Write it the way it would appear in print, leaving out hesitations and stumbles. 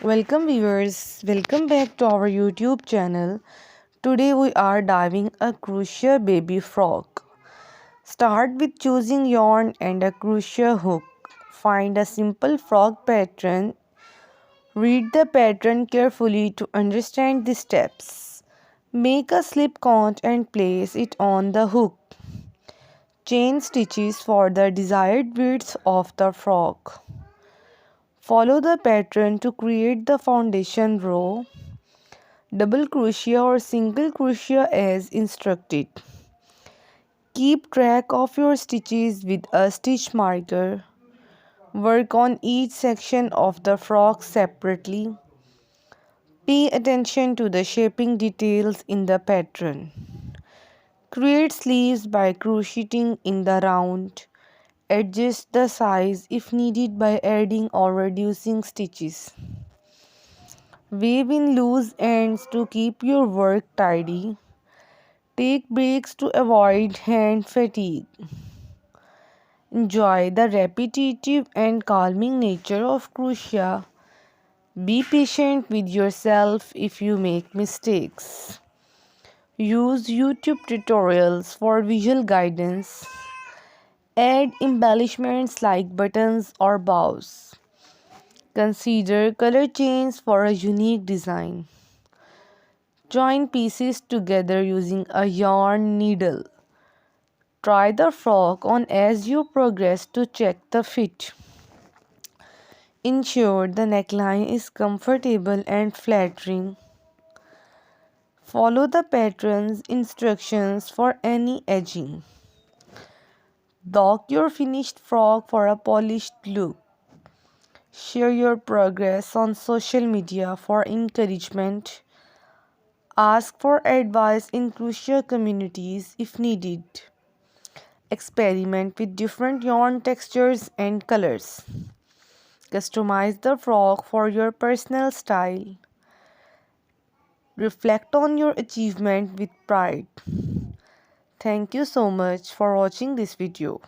Welcome viewers, welcome back to our YouTube channel. Today we are diving a crochet baby frock. Start with choosing yarn and a crochet hook. Find a simple frock pattern. Read the pattern carefully to understand the steps. Make a slip knot and place it on the hook. Chain stitches for the desired width of the frock. Follow the pattern to create the foundation row. Double crochet or single crochet as instructed. Keep track of your stitches with a stitch marker. Work on each section of the frock separately. Pay attention to the shaping details in the pattern. Create sleeves by crocheting in the round. Adjust the size if needed by adding or reducing stitches. Weave in loose ends to keep your work tidy. Take breaks to avoid hand fatigue. Enjoy the repetitive and calming nature of crochet. Be patient with yourself if you make mistakes. Use YouTube tutorials for visual guidance. Add embellishments like buttons or bows. Consider color change for a unique design. Join pieces together using a yarn needle. Try the frock on as you progress to check the fit. Ensure the neckline is comfortable and flattering. Follow the pattern's instructions for any edging. Dock your finished frock for a polished look. Share your progress on social media for encouragement. Ask for advice in crochet communities if needed. Experiment with different yarn textures and colors. Customize the frock for your personal style. Reflect on your achievement with pride. Thank you so much for watching this video.